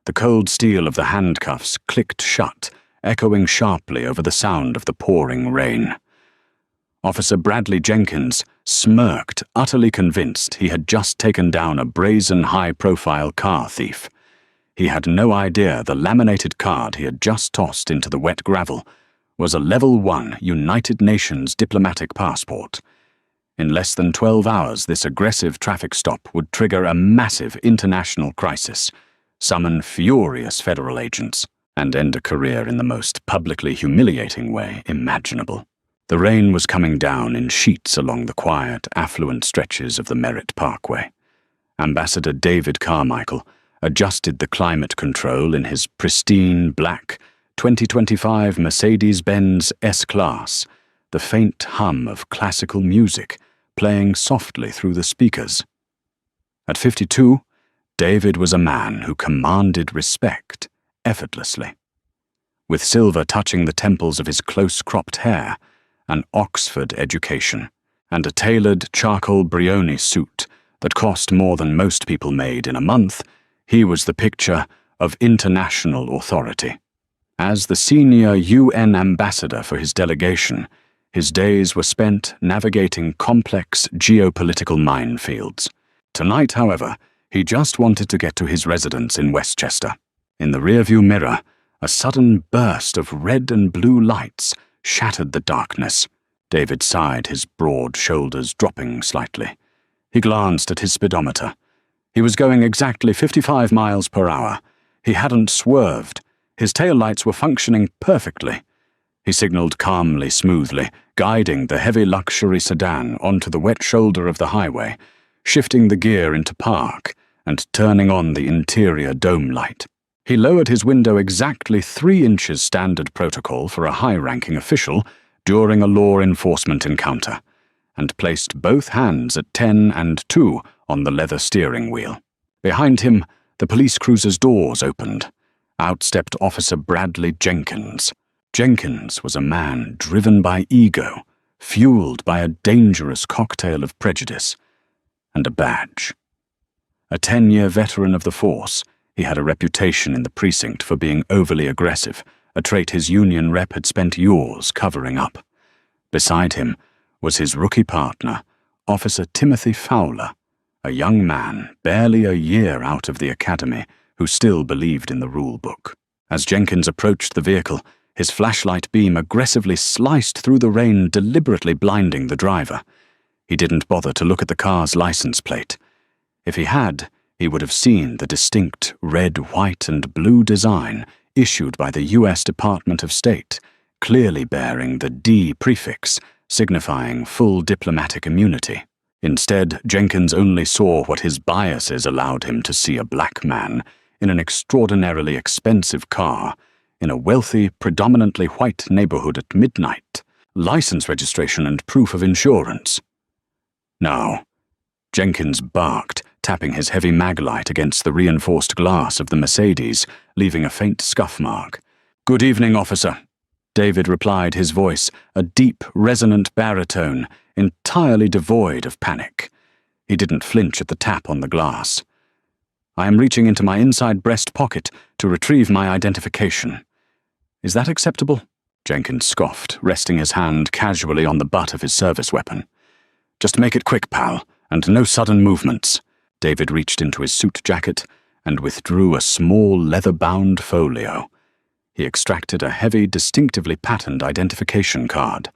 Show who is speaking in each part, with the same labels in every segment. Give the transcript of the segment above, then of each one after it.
Speaker 1: The cold steel of the handcuffs clicked shut, echoing sharply over the sound of the pouring rain. Officer Bradley Jenkins smirked, utterly convinced he had just taken down a brazen, high-profile car thief. He had no idea the laminated card he had just tossed into the wet gravel was a Level 1 United Nations diplomatic passport. In less than 12 hours, this aggressive traffic stop would trigger a massive international crisis, summon furious federal agents, and end a career in the most publicly humiliating way imaginable. The rain was coming down in sheets along the quiet, affluent stretches of the Merritt Parkway. Ambassador David Carmichael adjusted the climate control in his pristine black 2025 Mercedes-Benz S-Class, the faint hum of classical music playing softly through the speakers. At 52, David was a man who commanded respect effortlessly. With silver touching the temples of his close-cropped hair, an Oxford education, and a tailored charcoal Brioni suit that cost more than most people made in a month, he was the picture of international authority. As the senior UN ambassador for his delegation, his days were spent navigating complex geopolitical minefields. Tonight, however, he just wanted to get to his residence in Westchester. In the rearview mirror, a sudden burst of red and blue lights shattered the darkness. David sighed, his broad shoulders dropping slightly. He glanced at his speedometer. He was going exactly 55 miles per hour. He hadn't swerved. His taillights were functioning perfectly. He signaled calmly, smoothly, guiding the heavy luxury sedan onto the wet shoulder of the highway, shifting the gear into park and turning on the interior dome light. He lowered his window exactly 3 inches standard protocol for a high-ranking official during a law enforcement encounter, and placed both hands at 10 and 2 on the leather steering wheel. Behind him, the police cruiser's doors opened. Out stepped Officer Bradley Jenkins. Jenkins was a man driven by ego, fueled by a dangerous cocktail of prejudice, and a badge. A 10-year veteran of the force, he had a reputation in the precinct for being overly aggressive, a trait his union rep had spent years covering up. Beside him was his rookie partner, Officer Timothy Fowler, a young man barely a year out of the academy who still believed in the rule book. As Jenkins approached the vehicle, his flashlight beam aggressively sliced through the rain, deliberately blinding the driver. He didn't bother to look at the car's license plate. If he had, he would have seen the distinct red, white, and blue design issued by the U.S. Department of State, clearly bearing the D prefix, signifying full diplomatic immunity. Instead, Jenkins only saw what his biases allowed him to see: a black man in an extraordinarily expensive car, in a wealthy, predominantly white neighborhood at midnight, license registration and proof of insurance. Now, Jenkins barked, tapping his heavy maglite against the reinforced glass of the Mercedes, leaving a faint scuff mark. "Good evening, officer," David replied, his voice a deep, resonant baritone, entirely devoid of panic. He didn't flinch at the tap on the glass. "I am reaching into my inside breast pocket to retrieve my identification. Is that acceptable?" Jenkins scoffed, resting his hand casually on the butt of his service weapon. "Just make it quick, pal, and no sudden movements." David reached into his suit jacket and withdrew a small leather-bound folio. He extracted a heavy, distinctively patterned identification card.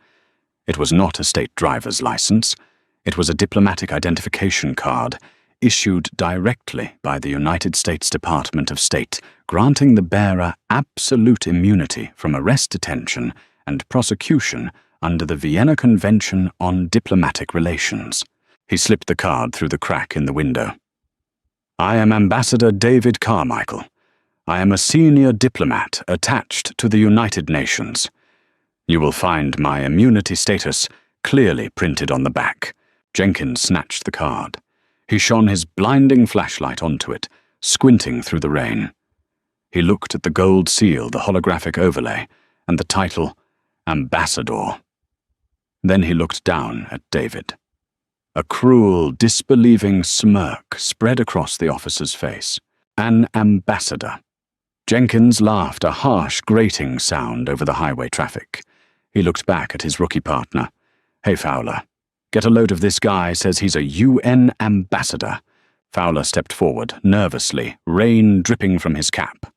Speaker 1: It was not a state driver's license. It was a diplomatic identification card issued directly by the United States Department of State, granting the bearer absolute immunity from arrest, detention, and prosecution under the Vienna Convention on Diplomatic Relations. He slipped the card through the crack in the window. "I am Ambassador David Carmichael. I am a senior diplomat attached to the United Nations. You will find my immunity status clearly printed on the back." Jenkins snatched the card. He shone his blinding flashlight onto it, squinting through the rain. He looked at the gold seal, the holographic overlay, and the title, Ambassador. Then he looked down at David. A cruel, disbelieving smirk spread across the officer's face. An ambassador. Jenkins laughed, a harsh, grating sound over the highway traffic. He looked back at his rookie partner. "Hey, Fowler, get a load of this guy, says he's a UN ambassador." Fowler stepped forward, nervously, rain dripping from his cap.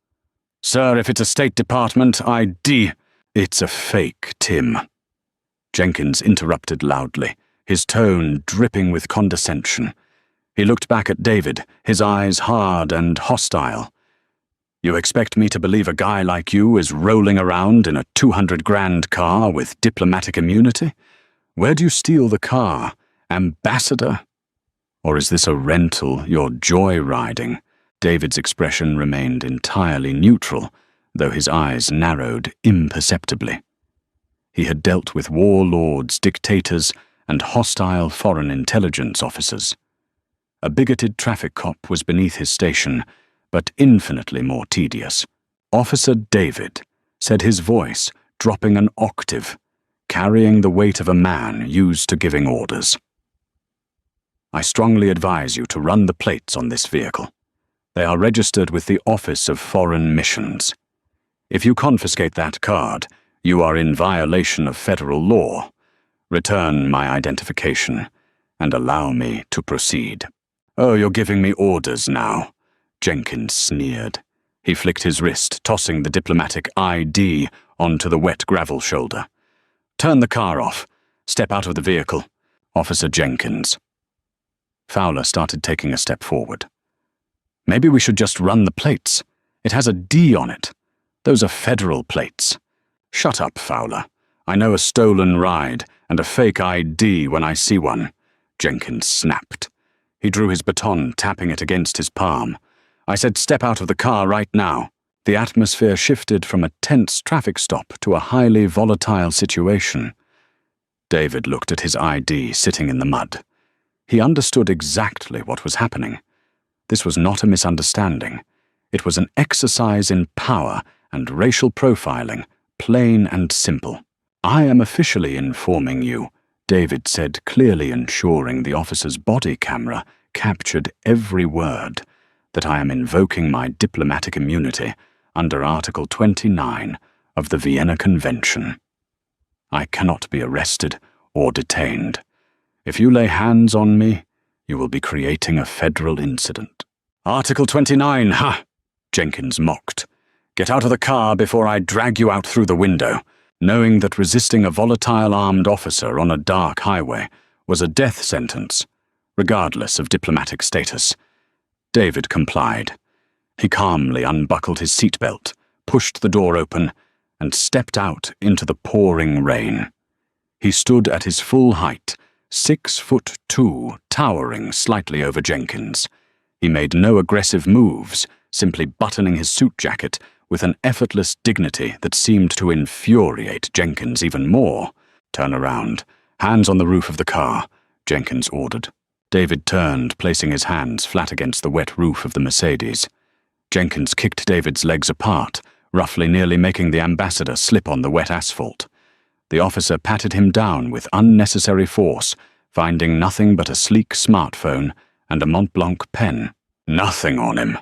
Speaker 1: "Sir, if it's a State Department ID..." "It's a fake, Tim." Jenkins interrupted loudly, his tone dripping with condescension. He looked back at David, his eyes hard and hostile. "You expect me to believe a guy like you is rolling around in a 200 grand car with diplomatic immunity? Where do you steal the car? Ambassador? Or is this a rental you're joyriding?" David's expression remained entirely neutral, though his eyes narrowed imperceptibly. He had dealt with warlords, dictators, and hostile foreign intelligence officers. A bigoted traffic cop was beneath his station, but infinitely more tedious. Officer David, said his voice, dropping an octave, carrying the weight of a man used to giving orders. "I strongly advise you to run the plates on this vehicle. They are registered with the Office of Foreign Missions. If you confiscate that card, you are in violation of federal law. Return my identification, and allow me to proceed." "Oh, you're giving me orders now," Jenkins sneered. He flicked his wrist, tossing the diplomatic ID onto the wet gravel shoulder. "Turn the car off. Step out of the vehicle. Officer Jenkins." Fowler started taking a step forward. "Maybe we should just run the plates. It has a D on it. Those are federal plates." "Shut up, Fowler. I know a stolen ride and a fake ID when I see one," Jenkins snapped. He drew his baton, tapping it against his palm. "I said step out of the car right now." The atmosphere shifted from a tense traffic stop to a highly volatile situation. David looked at his ID sitting in the mud. He understood exactly what was happening. This was not a misunderstanding. It was an exercise in power and racial profiling, plain and simple. "I am officially informing you," David said, clearly ensuring the officer's body camera captured every word, "that I am invoking my diplomatic immunity under Article 29 of the Vienna Convention. I cannot be arrested or detained. If you lay hands on me, you will be creating a federal incident." "Article 29, ha!" Jenkins mocked. "Get out of the car before I drag you out through the window," knowing that resisting a volatile armed officer on a dark highway was a death sentence, regardless of diplomatic status. David complied. He calmly unbuckled his seatbelt, pushed the door open, and stepped out into the pouring rain. He stood at his full height, 6'2", towering slightly over Jenkins. He made no aggressive moves, simply buttoning his suit jacket with an effortless dignity that seemed to infuriate Jenkins even more. "Turn around. Hands on the roof of the car," Jenkins ordered. David turned, placing his hands flat against the wet roof of the Mercedes. Jenkins kicked David's legs apart, roughly nearly making the ambassador slip on the wet asphalt. The officer patted him down with unnecessary force, finding nothing but a sleek smartphone and a Mont Blanc pen. "Nothing on him,"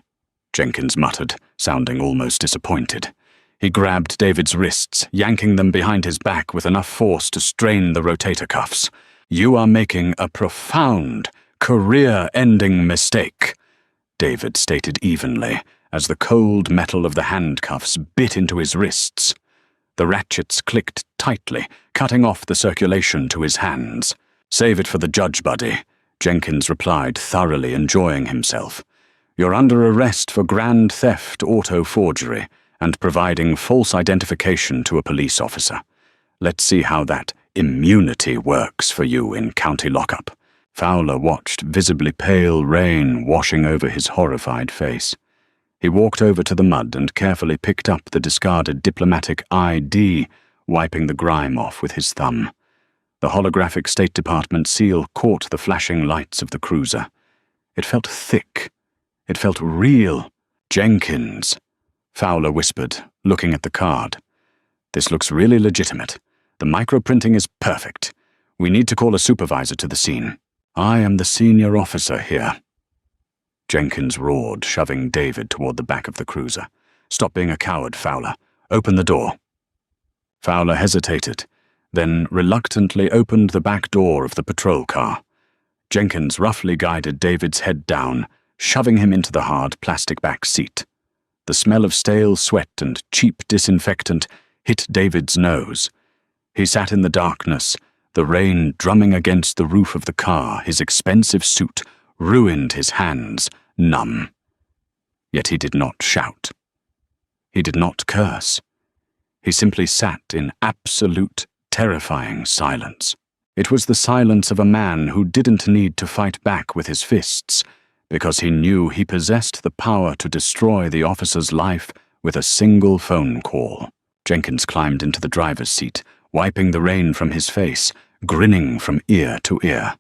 Speaker 1: Jenkins muttered, sounding almost disappointed. He grabbed David's wrists, yanking them behind his back with enough force to strain the rotator cuffs. "You are making a profound, career-ending mistake," David stated evenly, as the cold metal of the handcuffs bit into his wrists. The ratchets clicked tightly, cutting off the circulation to his hands. "Save it for the judge, buddy," Jenkins replied, thoroughly enjoying himself. "You're under arrest for grand theft, auto forgery, and providing false identification to a police officer. Let's see how that immunity works for you in county lockup." Fowler watched visibly pale rain washing over his horrified face. He walked over to the mud and carefully picked up the discarded diplomatic ID, wiping the grime off with his thumb. The holographic State Department seal caught the flashing lights of the cruiser. It felt thick. It felt real. "Jenkins," Fowler whispered, looking at the card. "This looks really legitimate. The microprinting is perfect. We need to call a supervisor to the scene. I am the senior officer here." Jenkins roared, shoving David toward the back of the cruiser. Stop being a coward, Fowler. Open the door. Fowler hesitated, then reluctantly opened the back door of the patrol car. Jenkins roughly guided David's head down, shoving him into the hard plastic back seat. The smell of stale sweat and cheap disinfectant hit David's nose. He sat in the darkness, the rain drumming against the roof of the car. His expensive suit ruined his hands, numb. Yet he did not shout. He did not curse. He simply sat in absolute, terrifying silence. It was the silence of a man who didn't need to fight back with his fists, because he knew he possessed the power to destroy the officer's life with a single phone call. Jenkins climbed into the driver's seat, wiping the rain from his face, grinning from ear to ear.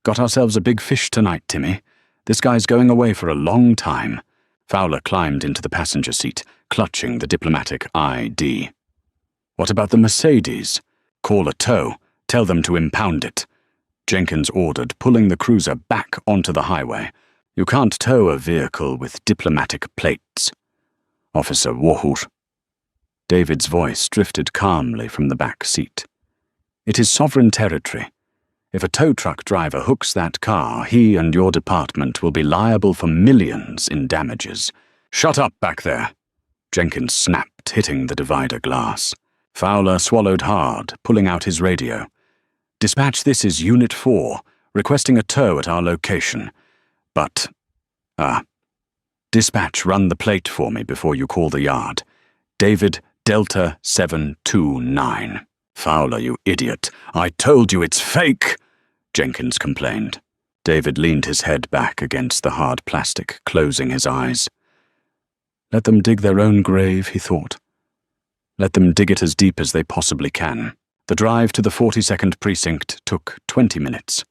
Speaker 1: Got ourselves a big fish tonight, Timmy. This guy's going away for a long time. Fowler climbed into the passenger seat, clutching the diplomatic ID. What about the Mercedes? Call a tow. Tell them to impound it. Jenkins ordered, pulling the cruiser back onto the highway. You can't tow a vehicle with diplomatic plates. Officer Warhut. David's voice drifted calmly from the back seat. It is sovereign territory. If a tow truck driver hooks that car, he and your department will be liable for millions in damages. Shut up back there. Jenkins snapped, hitting the divider glass. Fowler swallowed hard, pulling out his radio. Dispatch, this is Unit 4, requesting a tow at our location. But, dispatch, run the plate for me before you call the yard. David Delta 729. Fowler, you idiot. I told you it's fake, Jenkins complained. David leaned his head back against the hard plastic, closing his eyes. Let them dig their own grave, he thought. Let them dig it as deep as they possibly can. The drive to the 42nd precinct took 20 minutes.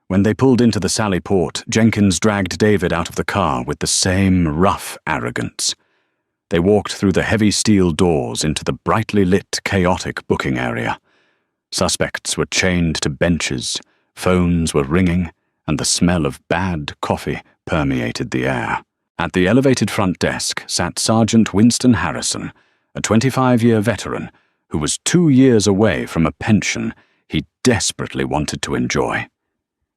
Speaker 1: When they pulled into the Sally Port, Jenkins dragged David out of the car with the same rough arrogance. They walked through the heavy steel doors into the brightly lit, chaotic booking area. Suspects were chained to benches, phones were ringing, and the smell of bad coffee permeated the air. At the elevated front desk sat Sergeant Winston Harrison, a 25-year veteran who was 2 years away from a pension he desperately wanted to enjoy.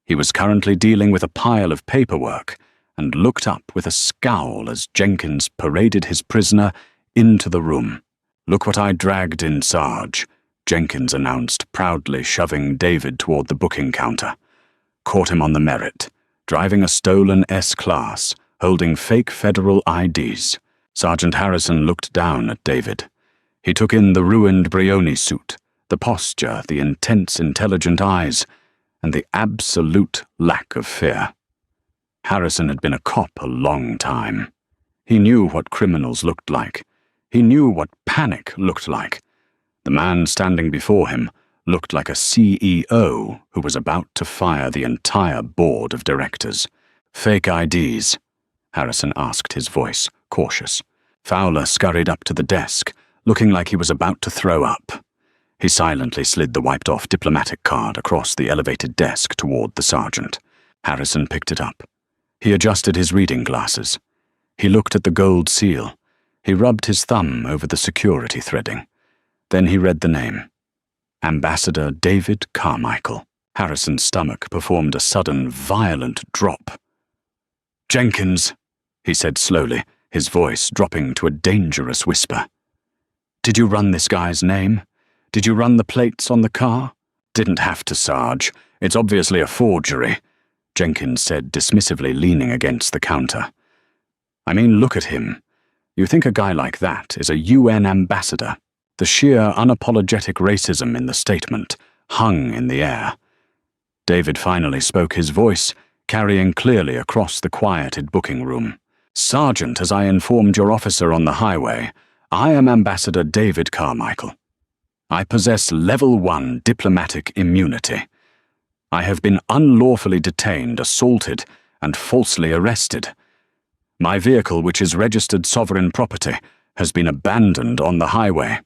Speaker 1: He was currently dealing with a pile of paperwork and looked up with a scowl as Jenkins paraded his prisoner into the room. Look what I dragged in, Sarge, Jenkins announced, proudly shoving David toward the booking counter. Caught him on the merit, driving a stolen S-Class, holding fake federal IDs. Sergeant Harrison looked down at David. He took in the ruined Brioni suit, the posture, the intense, intelligent eyes, and the absolute lack of fear. Harrison had been a cop a long time. He knew what criminals looked like. He knew what panic looked like. The man standing before him looked like a CEO who was about to fire the entire board of directors. Fake IDs? Harrison asked, his voice cautious. Fowler scurried up to the desk, looking like he was about to throw up. He silently slid the wiped-off diplomatic card across the elevated desk toward the sergeant. Harrison picked it up. He adjusted his reading glasses. He looked at the gold seal. He rubbed his thumb over the security threading. Then he read the name. Ambassador David Carmichael. Harrison's stomach performed a sudden, violent drop. Jenkins, he said slowly, his voice dropping to a dangerous whisper. Did you run this guy's name? Did you run the plates on the car? Didn't have to, Sarge. It's obviously a forgery, Jenkins said dismissively, leaning against the counter. I mean, look at him. You think a guy like that is a UN ambassador? The sheer, unapologetic racism in the statement hung in the air. David finally spoke, his voice carrying clearly across the quieted booking room. Sergeant, as I informed your officer on the highway, I am Ambassador David Carmichael. I possess Level 1 diplomatic immunity. I have been unlawfully detained, assaulted, and falsely arrested. My vehicle, which is registered sovereign property, has been abandoned on the highway.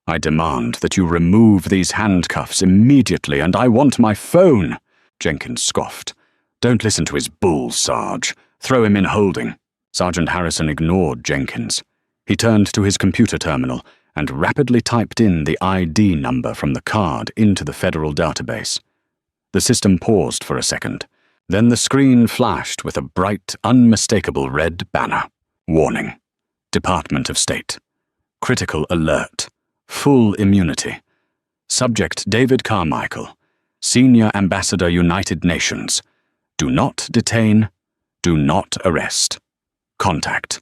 Speaker 1: I demand that you remove these handcuffs immediately, and I want my phone, Jenkins scoffed. Don't listen to his bull, Sarge. Throw him in holding. Sergeant Harrison ignored Jenkins. He turned to his computer terminal and rapidly typed in the ID number from the card into the federal database. The system paused for a second. Then the screen flashed with a bright, unmistakable red banner. Warning. Department of State. Critical alert. Full immunity. Subject David Carmichael. Senior Ambassador, United Nations. Do not detain. Do not arrest. Contact.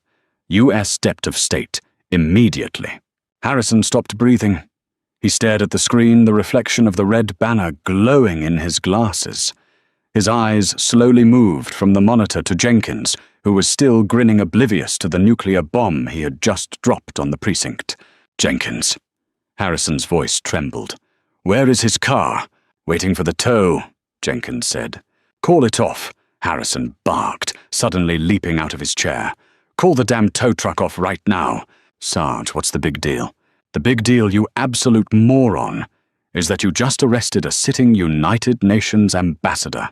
Speaker 1: U.S. Dept of State. Immediately. Harrison stopped breathing. He stared at the screen, the reflection of the red banner glowing in his glasses. His eyes slowly moved from the monitor to Jenkins, who was still grinning oblivious to the nuclear bomb he had just dropped on the precinct. Jenkins. Harrison's voice trembled. Where is his car? Waiting for the tow, Jenkins said. Call it off, Harrison barked, suddenly leaping out of his chair. Call the damn tow truck off right now. Sarge, what's the big deal? The big deal, you absolute moron, is that you just arrested a sitting United Nations ambassador.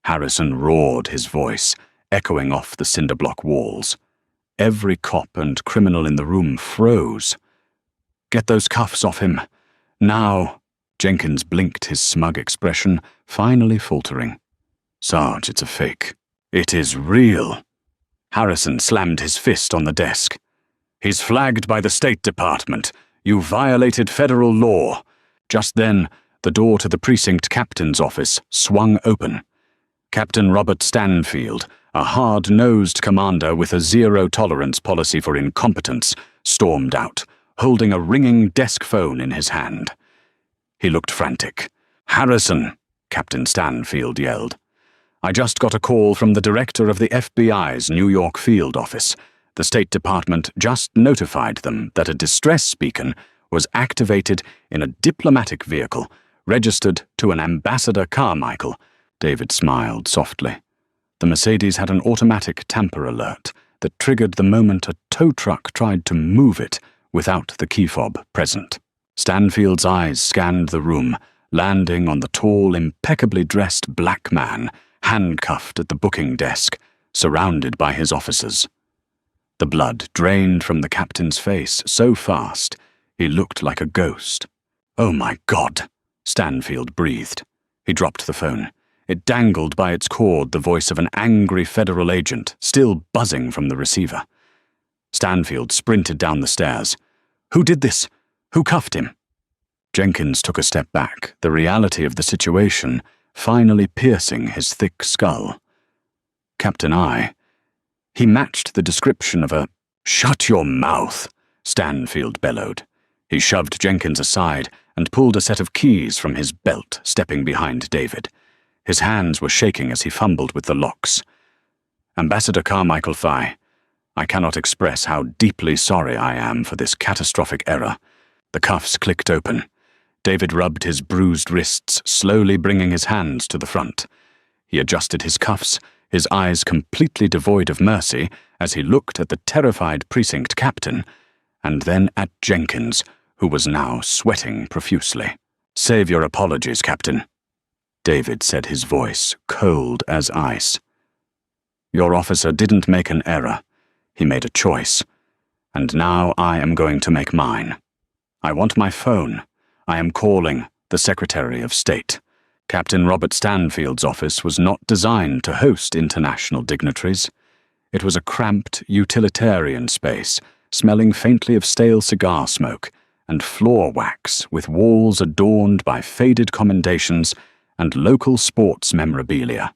Speaker 1: Harrison roared, his voice echoing off the cinder-block walls. Every cop and criminal in the room froze. Get those cuffs off him. Now. Jenkins blinked, his smug expression finally faltering. Sarge, it's a fake. It is real. Harrison slammed his fist on the desk. He's flagged by the State Department. You violated federal law. Just then, the door to the precinct captain's office swung open. Captain Robert Stanfield, a hard-nosed commander with a zero-tolerance policy for incompetence, stormed out, holding a ringing desk phone in his hand. He looked frantic. Harrison, Captain Stanfield yelled. I just got a call from the director of the FBI's New York field office. The State Department just notified them that a distress beacon was activated in a diplomatic vehicle registered to an Ambassador Carmichael. David smiled softly. The Mercedes had an automatic tamper alert that triggered the moment a tow truck tried to move it without the key fob present. Stanfield's eyes scanned the room, landing on the tall, impeccably dressed black man, handcuffed at the booking desk, surrounded by his officers. The blood drained from the captain's face so fast, he looked like a ghost. Oh my God, Stanfield breathed. He dropped the phone. It dangled by its cord the voice of an angry federal agent, still buzzing from the receiver. Stanfield sprinted down the stairs. Who did this? Who cuffed him? Jenkins took a step back, the reality of the situation finally piercing his thick skull. Captain I. He matched the description of a... Shut your mouth, Stanfield bellowed. He shoved Jenkins aside and pulled a set of keys from his belt, stepping behind David. His hands were shaking as he fumbled with the locks. Ambassador Carmichael Phi, I cannot express how deeply sorry I am for this catastrophic error. The cuffs clicked open. David rubbed his bruised wrists, slowly bringing his hands to the front. He adjusted his cuffs, his eyes completely devoid of mercy, as he looked at the terrified precinct captain, and then at Jenkins, who was now sweating profusely. Save your apologies, Captain, David said, his voice cold as ice. Your officer didn't make an error. He made a choice. And now I am going to make mine. I want my phone. I am calling the Secretary of State. Captain Robert Stanfield's office was not designed to host international dignitaries. It was a cramped, utilitarian space, smelling faintly of stale cigar smoke and floor wax, with walls adorned by faded commendations and local sports memorabilia.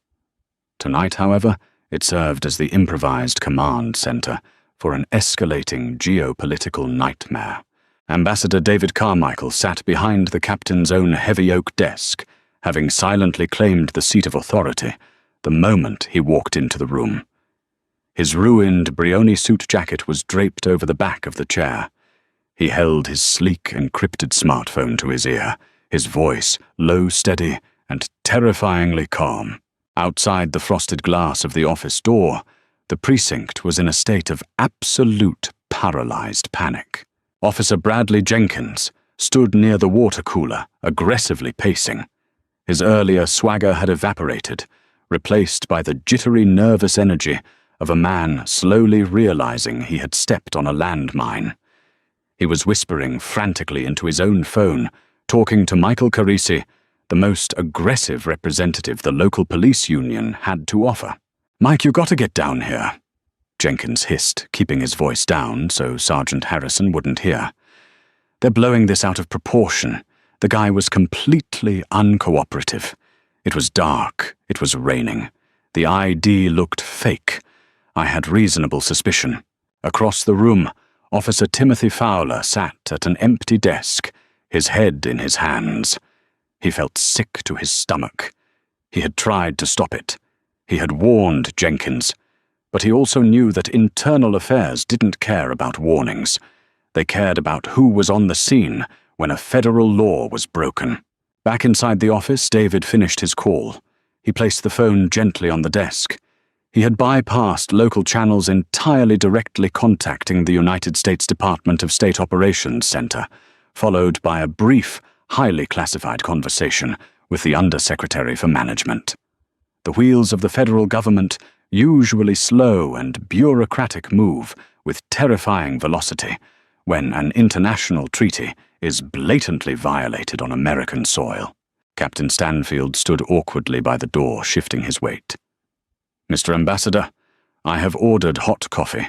Speaker 1: Tonight, however, it served as the improvised command center for an escalating geopolitical nightmare. Ambassador David Carmichael sat behind the captain's own heavy oak desk, having silently claimed the seat of authority the moment he walked into the room. His ruined Brioni suit jacket was draped over the back of the chair. He held his sleek, encrypted smartphone to his ear, his voice low, steady, and terrifyingly calm. Outside the frosted glass of the office door, the precinct was in a state of absolute paralyzed panic. Officer Bradley Jenkins stood near the water cooler, aggressively pacing. His earlier swagger had evaporated, replaced by the jittery, nervous energy of a man slowly realizing he had stepped on a landmine. He was whispering frantically into his own phone, talking to Michael Carisi, the most aggressive representative the local police union had to offer. "Mike, you gotta get down here," Jenkins hissed, keeping his voice down so Sergeant Harrison wouldn't hear. "They're blowing this out of proportion." The guy was completely uncooperative. It was dark. It was raining. The ID looked fake. I had reasonable suspicion. Across the room, Officer Timothy Fowler sat at an empty desk, his head in his hands. He felt sick to his stomach. He had tried to stop it. He had warned Jenkins. But he also knew that internal affairs didn't care about warnings. They cared about who was on the scene when a federal law was broken. Back inside the office, David finished his call. He placed the phone gently on the desk. He had bypassed local channels entirely directly contacting the United States Department of State Operations Center, followed by a brief, highly classified conversation with the Undersecretary for Management. The wheels of the federal government usually slow and bureaucratic move with terrifying velocity when an international treaty is blatantly violated on American soil. Captain Stanfield stood awkwardly by the door, shifting his weight. "Mr. Ambassador, I have ordered hot coffee,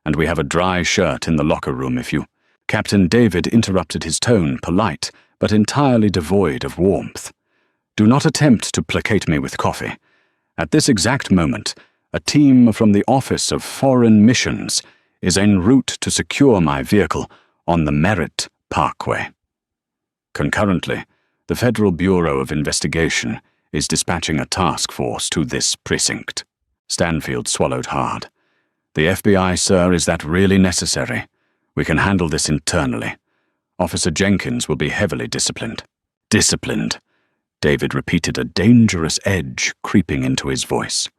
Speaker 1: and we have a dry shirt in the locker room if you—" Captain David interrupted, his tone polite, but entirely devoid of warmth. "Do not attempt to placate me with coffee. At this exact moment, a team from the Office of Foreign Missions is en route to secure my vehicle on the Merritt Parkway. Concurrently, the Federal Bureau of Investigation is dispatching a task force to this precinct." Stanfield swallowed hard. "The FBI, sir, is that really necessary? We can handle this internally. Officer Jenkins will be heavily disciplined." "Disciplined," David repeated, a dangerous edge creeping into his voice.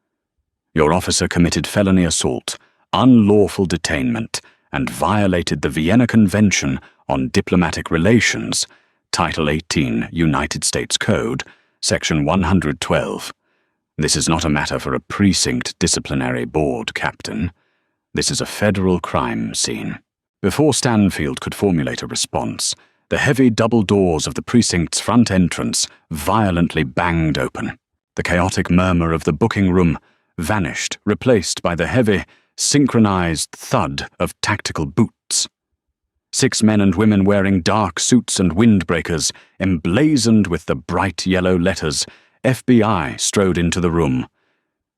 Speaker 1: "Your officer committed felony assault, unlawful detainment, and violated the Vienna Convention on Diplomatic Relations, Title 18, United States Code, Section 112. This is not a matter for a precinct disciplinary board, Captain. This is a federal crime scene." Before Stanfield could formulate a response, the heavy double doors of the precinct's front entrance violently banged open. The chaotic murmur of the booking room vanished, replaced by the heavy, synchronized thud of tactical boots. 6 men and women wearing dark suits and windbreakers, emblazoned with the bright yellow letters FBI, strode into the room.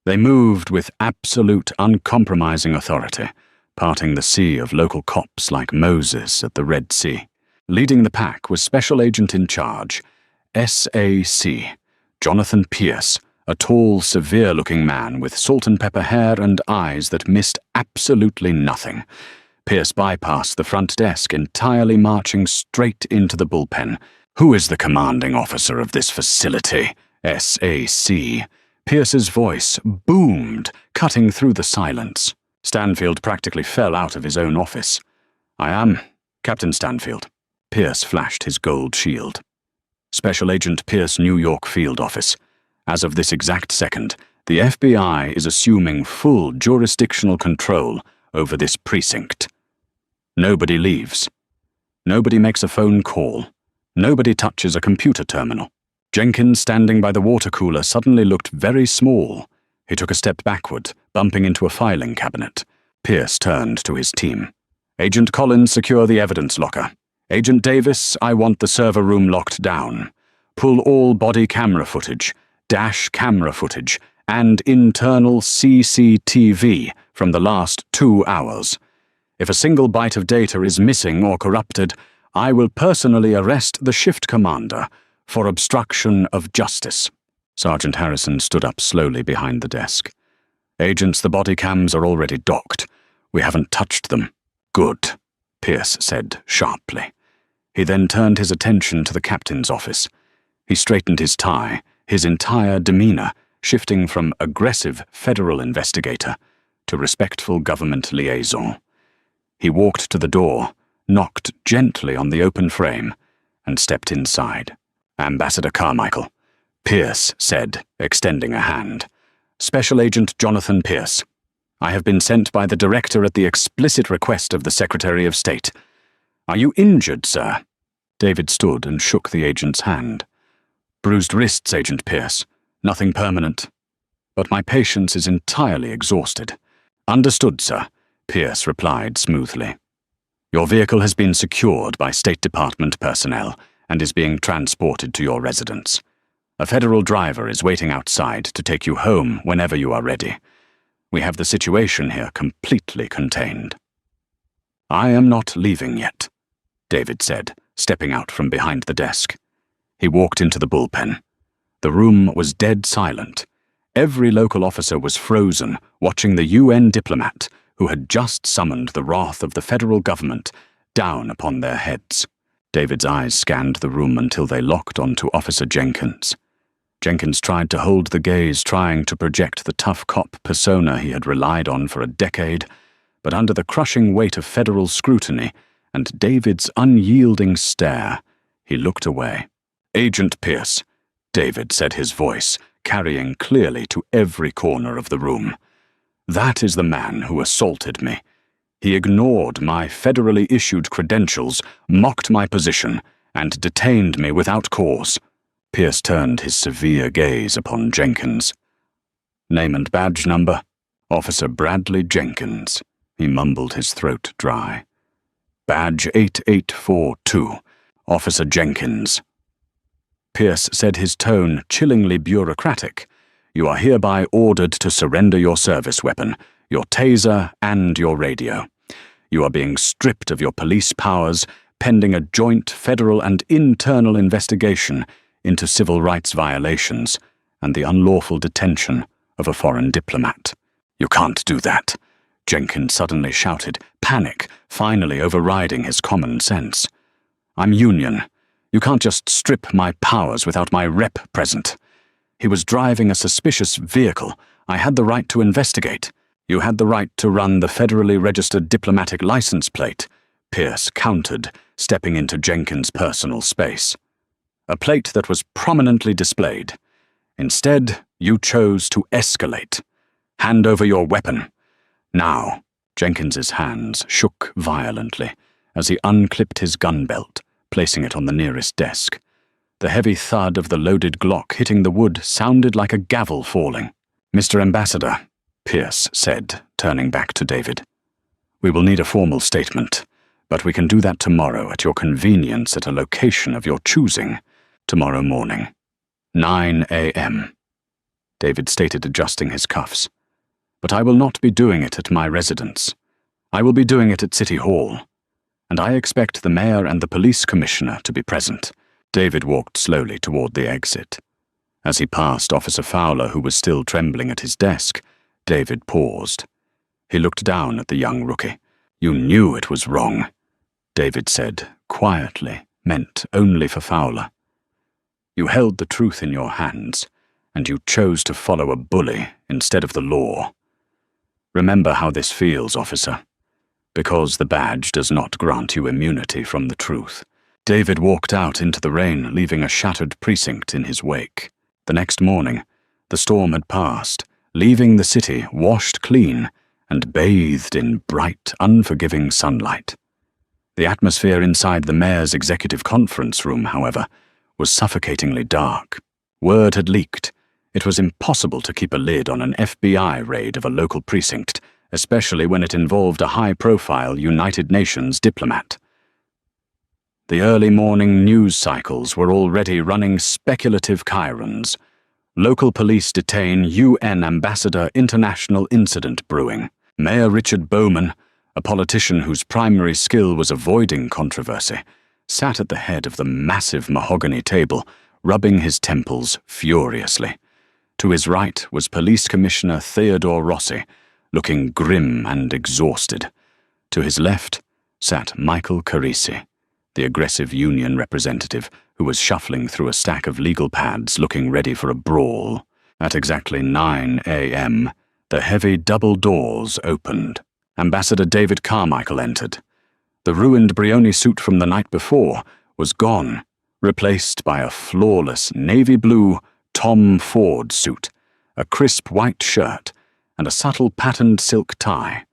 Speaker 1: They moved with absolute, uncompromising authority, parting the sea of local cops like Moses at the Red Sea. Leading the pack was Special Agent in Charge, SAC, Jonathan Pierce, a tall, severe-looking man with salt-and-pepper hair and eyes that missed absolutely nothing. Pierce bypassed the front desk, entirely marching straight into the bullpen. "Who is the commanding officer of this facility, SAC?" Pierce's voice boomed, cutting through the silence. Stanfield practically fell out of his own office. "I am Captain Stanfield." Pierce flashed his gold shield. "Special Agent Pierce, New York Field Office. As of this exact second, the FBI is assuming full jurisdictional control over this precinct. Nobody leaves. Nobody makes a phone call. Nobody touches a computer terminal." Jenkins, standing by the water cooler, suddenly looked very small. He took a step backward, bumping into a filing cabinet. Pierce turned to his team. "Agent Collins, secure the evidence locker. Agent Davis, I want the server room locked down. Pull all body camera footage, dash camera footage, and internal CCTV from the last 2 hours. If a single byte of data is missing or corrupted, I will personally arrest the shift commander for obstruction of justice." Sergeant Harrison stood up slowly behind the desk. "Agents, the body cams are already docked. We haven't touched them." "Good," Pierce said sharply. He then turned his attention to the captain's office. He straightened his tie, his entire demeanor shifting from aggressive federal investigator to respectful government liaison. He walked to the door, knocked gently on the open frame, and stepped inside. "Ambassador Carmichael," Pierce said, extending a hand. "Special Agent Jonathan Pierce." I have been sent by the Director at the explicit request of the Secretary of State. Are you injured, sir? David stood and shook the agent's hand. Bruised wrists, Agent Pierce. Nothing permanent. But my patience is entirely exhausted. Understood, sir, Pierce replied smoothly. Your vehicle has been secured by State Department personnel and is being transported to your residence. A federal driver is waiting outside to take you home whenever you are ready. We have the situation here completely contained. I am not leaving yet, David said, stepping out from behind the desk. He walked into the bullpen. The room was dead silent. Every local officer was frozen, watching the UN diplomat, who had just summoned the wrath of the federal government, down upon their heads. David's eyes scanned the room until they locked onto Officer Jenkins. Jenkins tried to hold the gaze, trying to project the tough cop persona he had relied on for a decade, but under the crushing weight of federal scrutiny and David's unyielding stare, he looked away. Agent Pierce, David said, his voice carrying clearly to every corner of the room. That is the man who assaulted me. He ignored my federally issued credentials, mocked my position, and detained me without cause. Pierce turned his severe gaze upon Jenkins. Name and badge number? Officer Bradley Jenkins. He mumbled, his throat dry. Badge 8842. Officer Jenkins. Pierce said, his tone chillingly bureaucratic. You are hereby ordered to surrender your service weapon, your taser, and your radio. You are being stripped of your police powers, pending a joint federal and internal investigation into civil rights violations and the unlawful detention of a foreign diplomat. You can't do that, Jenkins suddenly shouted, panic finally overriding his common sense. I'm Union. You can't just strip my powers without my rep present. He was driving a suspicious vehicle. I had the right to investigate. You had the right to run the federally registered diplomatic license plate, Pierce countered, stepping into Jenkins' personal space. A plate that was prominently displayed. Instead, you chose to escalate. Hand over your weapon. Now, Jenkins's hands shook violently as he unclipped his gun belt, placing it on the nearest desk. The heavy thud of the loaded Glock hitting the wood sounded like a gavel falling. Mr. Ambassador, Pierce said, turning back to David. We will need a formal statement, but we can do that tomorrow at your convenience at a location of your choosing. Tomorrow morning, 9 a.m. David stated, adjusting his cuffs. But I will not be doing it at my residence. I will be doing it at City Hall, and I expect the mayor and the police commissioner to be present. David walked slowly toward the exit. As he passed Officer Fowler, who was still trembling at his desk, David paused. He looked down at the young rookie. You knew it was wrong, David said, quietly, meant only for Fowler. You held the truth in your hands, and you chose to follow a bully instead of the law. Remember how this feels, officer, because the badge does not grant you immunity from the truth. David walked out into the rain, leaving a shattered precinct in his wake. The next morning, the storm had passed, leaving the city washed clean and bathed in bright, unforgiving sunlight. The atmosphere inside the mayor's executive conference room, however, was suffocatingly dark. Word had leaked. It was impossible to keep a lid on an FBI raid of a local precinct, especially when it involved a high-profile United Nations diplomat. The early morning news cycles were already running speculative chyrons. Local police detain UN Ambassador, international incident brewing. Mayor Richard Bowman, a politician whose primary skill was avoiding controversy, sat at the head of the massive mahogany table, rubbing his temples furiously. To his right was Police Commissioner Theodore Rossi, looking grim and exhausted. To his left sat Michael Carisi, the aggressive union representative who was shuffling through a stack of legal pads looking ready for a brawl. At exactly 9 a.m., the heavy double doors opened. Ambassador David Carmichael entered. The ruined Brioni suit from the night before was gone, replaced by a flawless navy blue Tom Ford suit, a crisp white shirt, and a subtle patterned silk tie.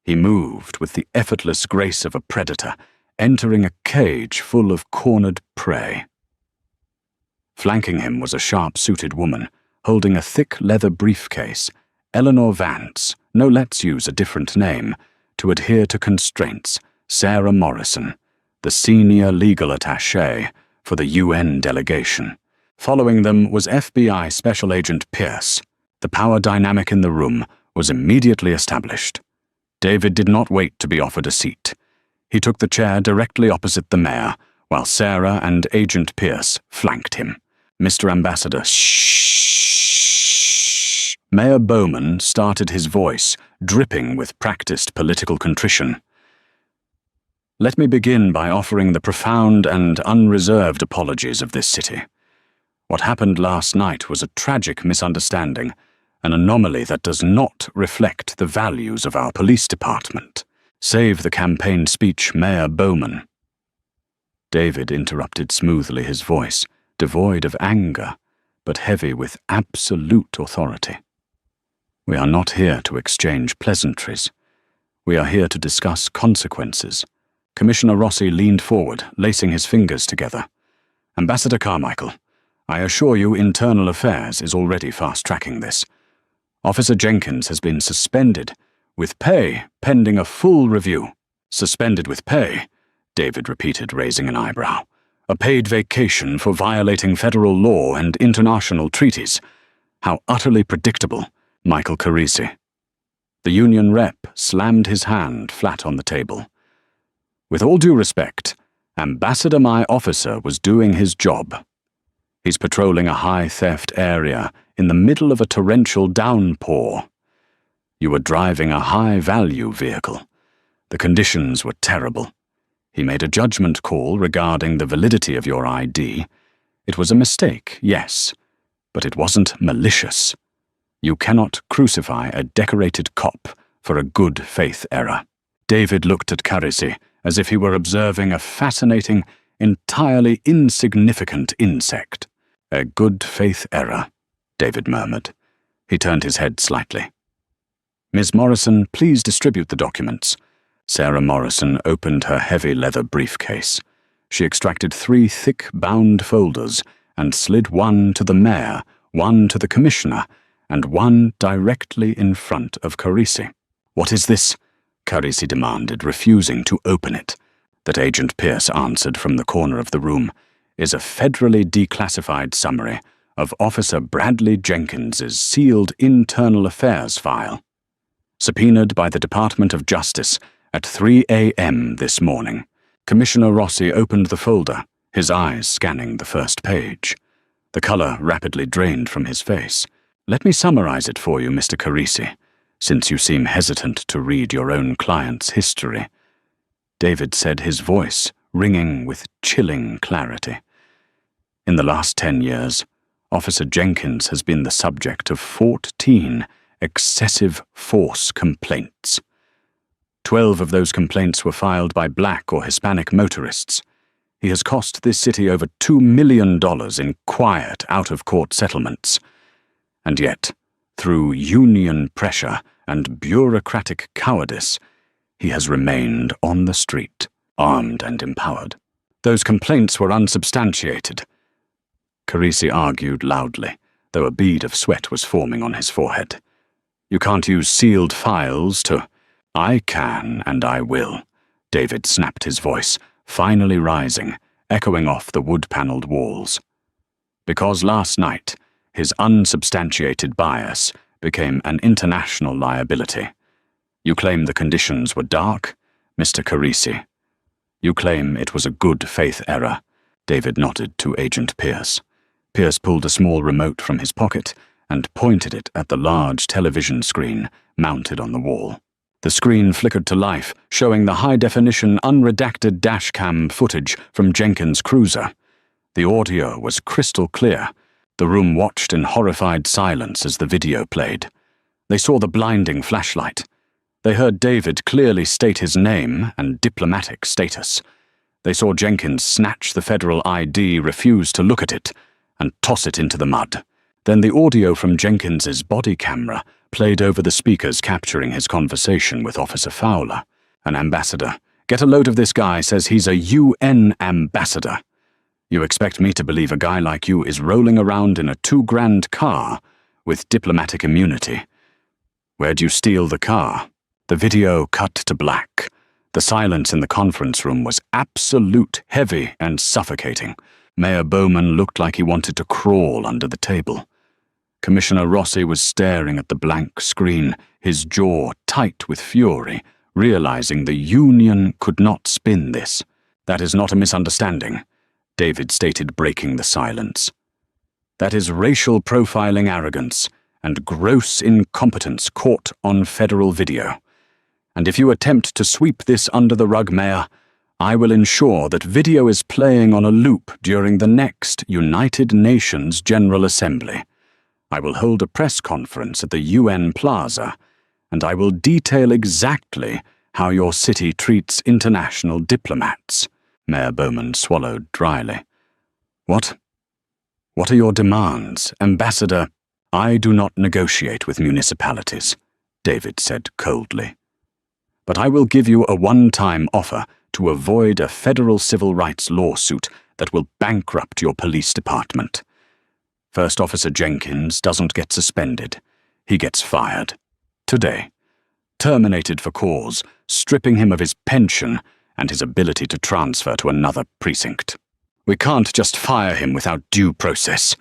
Speaker 1: He moved with the effortless grace of a predator, entering a cage full of cornered prey. Flanking him was a sharp-suited woman, holding a thick leather briefcase. Eleanor Vance, no, let's use a different name, to adhere to constraints, Sarah Morrison, the senior legal attaché for the UN delegation. Following them was FBI Special Agent Pierce. The power dynamic in the room was immediately established. David did not wait to be offered a seat. He took the chair directly opposite the mayor, while Sarah and Agent Pierce flanked him. Mr. Ambassador, shh. Mayor Bowman started his voice, dripping with practiced political contrition. Let me begin by offering the profound and unreserved apologies of this city. What happened last night was a tragic misunderstanding, an anomaly that does not reflect the values of our police department. Save the campaign speech, Mayor Bowman. David interrupted smoothly, his voice devoid of anger, but heavy with absolute authority. We are not here to exchange pleasantries. We are here to discuss consequences. Commissioner Rossi leaned forward, lacing his fingers together. Ambassador Carmichael, I assure you Internal Affairs is already fast-tracking this. Officer Jenkins has been suspended, with pay pending a full review. Suspended with pay, David repeated, raising an eyebrow. A paid vacation for violating federal law and international treaties. How utterly predictable, Michael Carisi. The union rep slammed his hand flat on the table. With all due respect, Ambassador, my officer, was doing his job. He's patrolling a high-theft area in the middle of a torrential downpour. You were driving a high-value vehicle. The conditions were terrible. He made a judgment call regarding the validity of your ID. It was a mistake, yes, but it wasn't malicious. You cannot crucify a decorated cop for a good faith error. David looked at Carisi as if he were observing a fascinating, entirely insignificant insect. A good faith error, David murmured. He turned his head slightly. Miss Morrison, please distribute the documents. Sarah Morrison opened her heavy leather briefcase. She extracted 3 thick bound folders and slid one to the mayor, one to the commissioner, and one directly in front of Carisi. What is this? Carisi demanded, refusing to open it. That Agent Pierce answered from the corner of the room is a federally declassified summary of Officer Bradley Jenkins's sealed internal affairs file. Subpoenaed by the Department of Justice at 3 a.m. this morning. Commissioner Rossi opened the folder, his eyes scanning the first page. The color rapidly drained from his face. Let me summarize it for you, Mr. Carisi, since you seem hesitant to read your own client's history. David said, his voice ringing with chilling clarity. In the last 10 years, Officer Jenkins has been the subject of 14 excessive force complaints. 12 of those complaints were filed by Black or Hispanic motorists. He has cost this city over $2 million in quiet, out-of-court settlements. And yet, through union pressure and bureaucratic cowardice, he has remained on the street, armed and empowered. Those complaints were unsubstantiated. Carisi argued loudly, though a bead of sweat was forming on his forehead. You can't use sealed files to... I can, and I will. David snapped his voice, finally rising, echoing off the wood-paneled walls. Because last night, his unsubstantiated bias became an international liability. You claim the conditions were dark, Mr. Carisi. You claim it was a good faith error. David nodded to Agent Pierce. Pierce pulled a small remote from his pocket and pointed it at the large television screen mounted on the wall. The screen flickered to life, showing the high-definition, unredacted dashcam footage from Jenkins' cruiser. The audio was crystal clear. The room watched in horrified silence as the video played. They saw the blinding flashlight. They heard David clearly state his name and diplomatic status. They saw Jenkins snatch the federal ID, refuse to look at it, and toss it into the mud. Then the audio from Jenkins's body camera played over the speakers, capturing his conversation with Officer Fowler. "An ambassador. Get a load of this guy, says he's a UN ambassador. You expect me to believe a guy like you is rolling around in a $2,000 car with diplomatic immunity? Where'd you steal the car?" The video cut to black. The silence in the conference room was absolute, heavy, and suffocating. Mayor Bowman looked like he wanted to crawl under the table. Commissioner Rossi was staring at the blank screen, his jaw tight with fury, realizing the Union could not spin this. "That is not a misunderstanding," David stated, breaking the silence. "That is racial profiling arrogance and gross incompetence caught on federal video. And if you attempt to sweep this under the rug, Mayor, I will ensure that video is playing on a loop during the next United Nations General Assembly. I will hold a press conference at the UN Plaza, and I will detail exactly how your city treats international diplomats." Mayor Bowman swallowed dryly. What are your demands, Ambassador?" "I do not negotiate with municipalities," David said coldly. "But I will give you a one-time offer to avoid a federal civil rights lawsuit that will bankrupt your police department. First Officer Jenkins doesn't get suspended. He gets fired. Today. Terminated for cause, stripping him of his pension and his ability to transfer to another precinct." "We can't just fire him without due process,"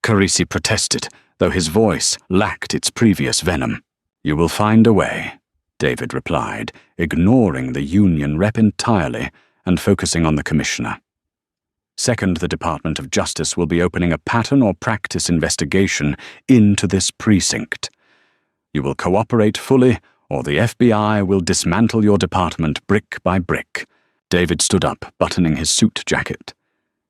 Speaker 1: Carisi protested, though his voice lacked its previous venom. "You will find a way," David replied, ignoring the Union rep entirely and focusing on the commissioner. "Second, the Department of Justice will be opening a pattern or practice investigation into this precinct. You will cooperate fully, or the FBI will dismantle your department brick by brick." David stood up, buttoning his suit jacket.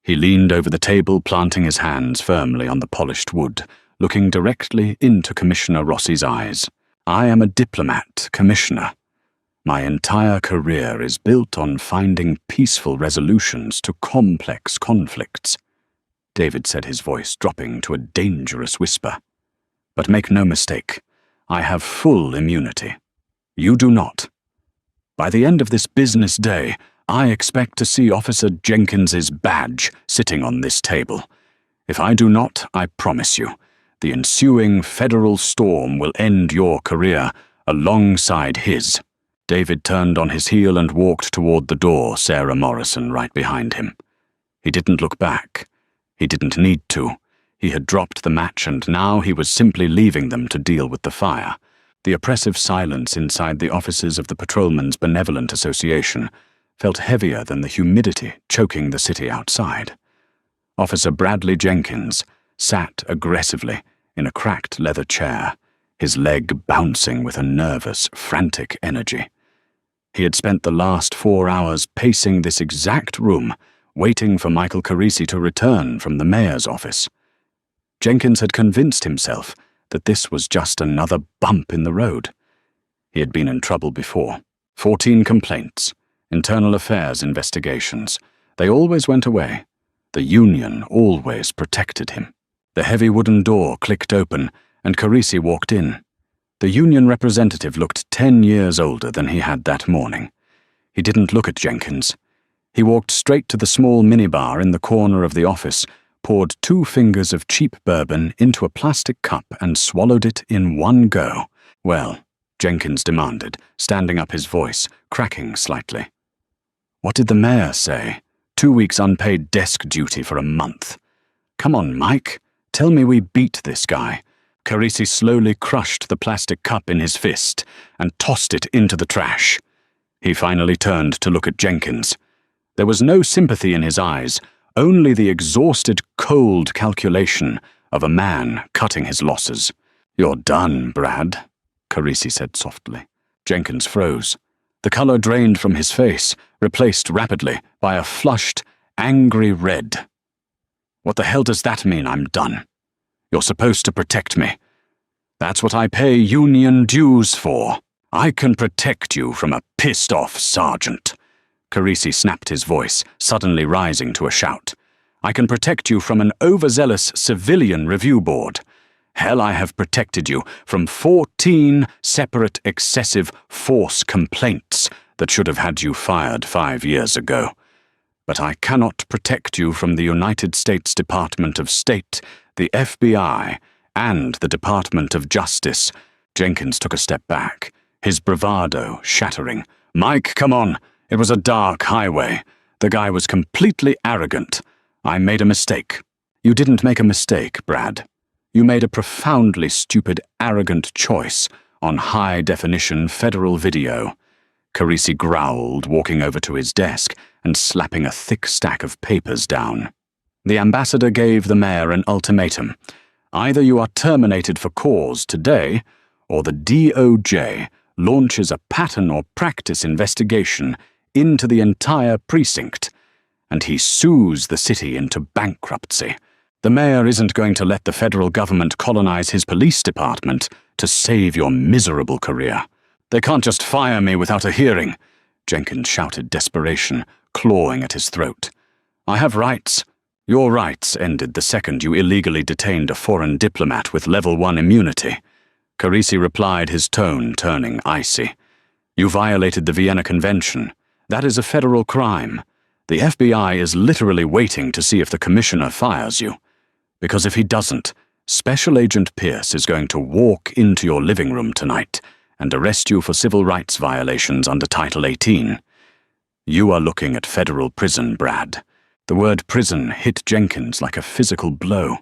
Speaker 1: He leaned over the table, planting his hands firmly on the polished wood, looking directly into Commissioner Rossi's eyes. "I am a diplomat, Commissioner. My entire career is built on finding peaceful resolutions to complex conflicts," David said, his voice dropping to a dangerous whisper. "But make no mistake, I have full immunity. You do not. By the end of this business day, I expect to see Officer Jenkins's badge sitting on this table. If I do not, I promise you, the ensuing federal storm will end your career alongside his." David turned on his heel and walked toward the door, Sarah Morrison right behind him. He didn't look back. He didn't need to. He had dropped the match, and now he was simply leaving them to deal with the fire. The oppressive silence inside the offices of the Patrolmen's Benevolent Association felt heavier than the humidity choking the city outside. Officer Bradley Jenkins sat aggressively in a cracked leather chair, his leg bouncing with a nervous, frantic energy. He had spent the last 4 hours pacing this exact room, waiting for Michael Carisi to return from the mayor's office. Jenkins had convinced himself that this was just another bump in the road. He had been in trouble before. 14 complaints, internal affairs investigations. They always went away. The Union always protected him. The heavy wooden door clicked open, and Carisi walked in. The Union representative looked 10 years older than he had that morning. He didn't look at Jenkins. He walked straight to the small minibar in the corner of the office, poured 2 fingers of cheap bourbon into a plastic cup and swallowed it in one go. "Well," Jenkins demanded, standing up, his voice cracking slightly. "What did the mayor say? 2 weeks unpaid desk duty for a month. Come on, Mike. Tell me we beat this guy." Carisi slowly crushed the plastic cup in his fist and tossed it into the trash. He finally turned to look at Jenkins. There was no sympathy in his eyes, only the exhausted, cold calculation of a man cutting his losses. "You're done, Brad," Carisi said softly. Jenkins froze. The color drained from his face, replaced rapidly by a flushed, angry red. "What the hell does that mean, I'm done? You're supposed to protect me. That's what I pay Union dues for. I can protect you from a pissed-off sergeant." Carisi snapped his voice, suddenly rising to a shout. "I can protect you from an overzealous civilian review board. Hell, I have protected you from 14 separate excessive force complaints that should have had you fired 5 years ago. But I cannot protect you from the United States Department of State, the FBI, and the Department of Justice." Jenkins took a step back, his bravado shattering. "Mike, come on. It was a dark highway. The guy was completely arrogant. I made a mistake." "You didn't make a mistake, Brad. You made a profoundly stupid, arrogant choice on high-definition federal video." Carisi growled, walking over to his desk and slapping a thick stack of papers down. "The ambassador gave the mayor an ultimatum. Either you are terminated for cause today, or the DOJ launches a pattern or practice investigation into the entire precinct, and he sues the city into bankruptcy. The mayor isn't going to let the federal government colonize his police department to save your miserable career. They can't just fire me without a hearing," Jenkins shouted desperation, clawing at his throat. "I have rights. Your rights ended the second you illegally detained a foreign diplomat with level 1 immunity." Carisi replied, his tone turning icy. "You violated the Vienna Convention. That is a federal crime. The FBI is literally waiting to see if the commissioner fires you. Because if he doesn't, Special Agent Pierce is going to walk into your living room tonight and arrest you for civil rights violations under Title 18. You are looking at federal prison, Brad." The word prison hit Jenkins like a physical blow.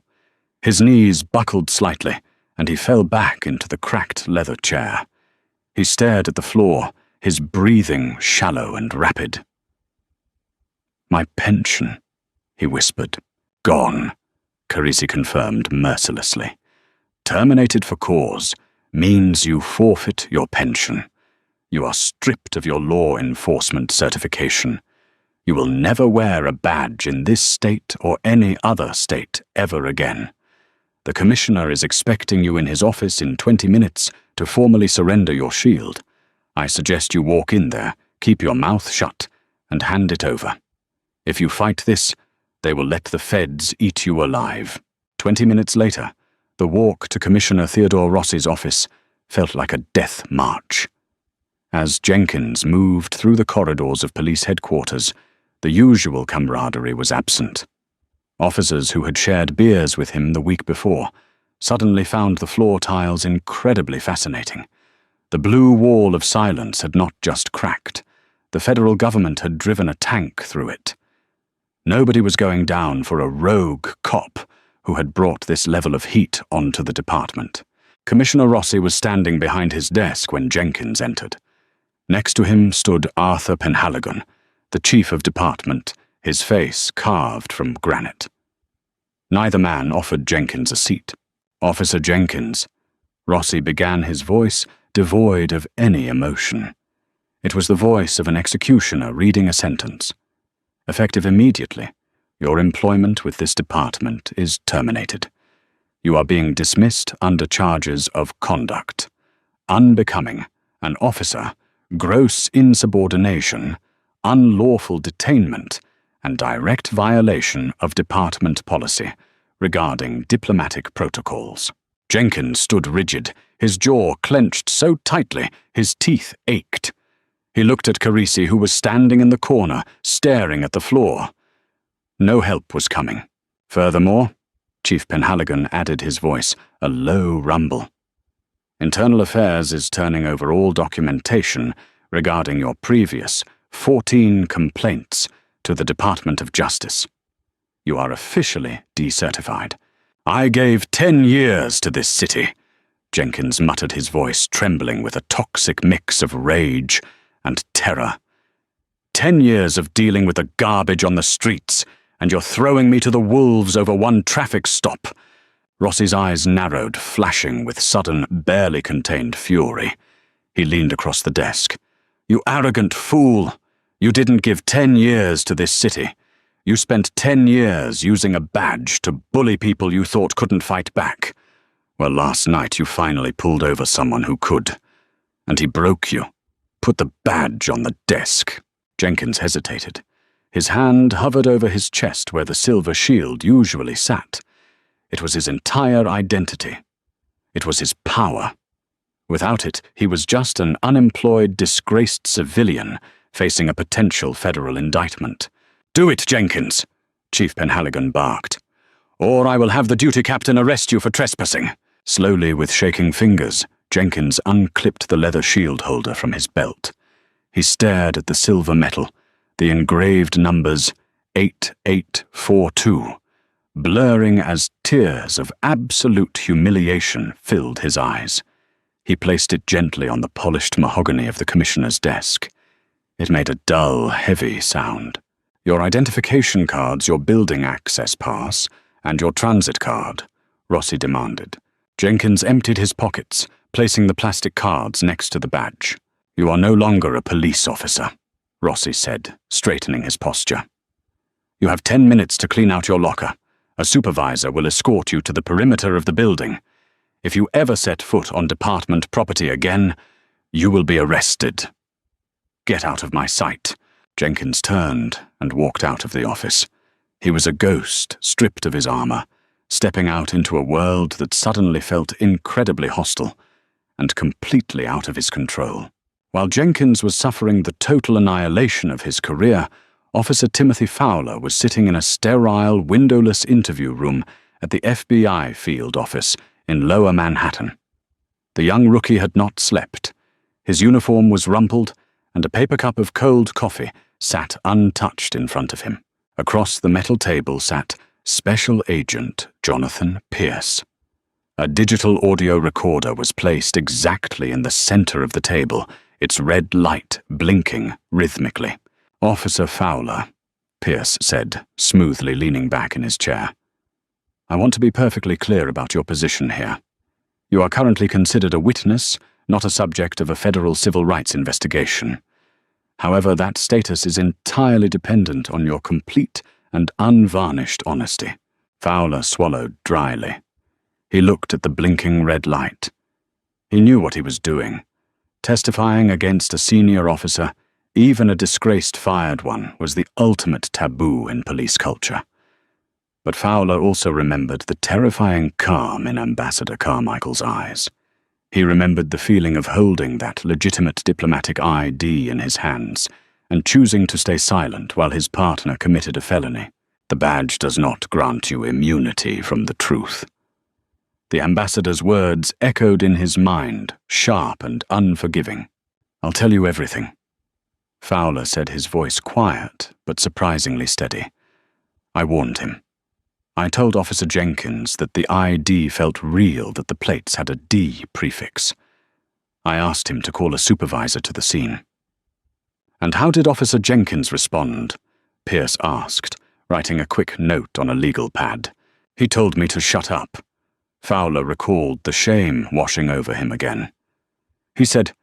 Speaker 1: His knees buckled slightly, and he fell back into the cracked leather chair. He stared at the floor, his breathing shallow and rapid. "My pension," he whispered. "Gone," Carisi confirmed mercilessly. "Terminated for cause means you forfeit your pension. You are stripped of your law enforcement certification. You will never wear a badge in this state or any other state ever again. The commissioner is expecting you in his office in 20 minutes to formally surrender your shield. I suggest you walk in there, keep your mouth shut, and hand it over. If you fight this, they will let the feds eat you alive." 20 minutes later, the walk to Commissioner Theodore Rossi's office felt like a death march. As Jenkins moved through the corridors of police headquarters, the usual camaraderie was absent. Officers who had shared beers with him the week before suddenly found the floor tiles incredibly fascinating. The blue wall of silence had not just cracked. The federal government had driven a tank through it. Nobody was going down for a rogue cop who had brought this level of heat onto the department. Commissioner Rossi was standing behind his desk when Jenkins entered. Next to him stood Arthur Penhaligon, the chief of department, his face carved from granite. Neither man offered Jenkins a seat. "Officer Jenkins," Rossi began, his voice devoid of any emotion. It was the voice of an executioner reading a sentence. "Effective immediately, your employment with this department is terminated. You are being dismissed under charges of conduct, unbecoming, an officer, gross insubordination, unlawful detainment, and direct violation of department policy regarding diplomatic protocols." Jenkins stood rigid, his jaw clenched so tightly his teeth ached. He looked at Carisi, who was standing in the corner, staring at the floor. No help was coming. "Furthermore," Chief Penhaligon added his voice, a low rumble, "Internal Affairs is turning over all documentation regarding your previous 14 complaints to the Department of Justice. You are officially decertified." "I gave 10 years to this city," Jenkins muttered, his voice trembling with a toxic mix of rage and terror. 10 years of dealing with the garbage on the streets, and you're throwing me to the wolves over one traffic stop." Rossi's eyes narrowed, flashing with sudden, barely contained fury. He leaned across the desk. "You arrogant fool! You didn't give 10 years to this city. You spent 10 years using a badge to bully people you thought couldn't fight back. Well, last night you finally pulled over someone who could. And he broke you. Put the badge on the desk." Jenkins hesitated. His hand hovered over his chest where the silver shield usually sat. It was his entire identity, It was his power. Without it, he was just an unemployed, disgraced civilian facing a potential federal indictment. "Do it, Jenkins," Chief Penhaligon barked, "or I will have the duty captain arrest you for trespassing." Slowly, with shaking fingers, Jenkins unclipped the leather shield holder from his belt. He stared at the silver metal, the engraved numbers 8842, blurring as tears of absolute humiliation filled his eyes. He placed it gently on the polished mahogany of the commissioner's desk. It made a dull, heavy sound. "Your identification cards, your building access pass, and your transit card," Rossi demanded. Jenkins emptied his pockets, placing the plastic cards next to the badge. "You are no longer a police officer," Rossi said, straightening his posture. "You have 10 minutes to clean out your locker. A supervisor will escort you to the perimeter of the building. If you ever set foot on department property again, you will be arrested. Get out of my sight." Jenkins turned and walked out of the office. He was a ghost, stripped of his armor, stepping out into a world that suddenly felt incredibly hostile and completely out of his control. While Jenkins was suffering the total annihilation of his career, Officer Timothy Fowler was sitting in a sterile, windowless interview room at the FBI field office in Lower Manhattan. The young rookie had not slept. His uniform was rumpled, and a paper cup of cold coffee sat untouched in front of him. Across the metal table sat Special Agent Jonathan Pierce. A digital audio recorder was placed exactly in the center of the table, its red light blinking rhythmically. "Officer Fowler," Pierce said, smoothly leaning back in his chair. "I want to be perfectly clear about your position here. You are currently considered a witness, not a subject of a federal civil rights investigation. However, that status is entirely dependent on your complete and unvarnished honesty." Fowler swallowed dryly. He looked at the blinking red light. He knew what he was doing. Testifying against a senior officer, even a disgraced fired one, was the ultimate taboo in police culture. But Fowler also remembered the terrifying calm in Ambassador Carmichael's eyes. He remembered the feeling of holding that legitimate diplomatic ID in his hands and choosing to stay silent while his partner committed a felony. The badge does not grant you immunity from the truth. The ambassador's words echoed in his mind, sharp and unforgiving. "I'll tell you everything." Fowler said, his voice quiet but surprisingly steady. "I warned him. I told Officer Jenkins that the ID felt real, that the plates had a D prefix. I asked him to call a supervisor to the scene." "And how did Officer Jenkins respond?" Pierce asked, writing a quick note on a legal pad. "He told me to shut up." Fowler recalled the shame washing over him again. He said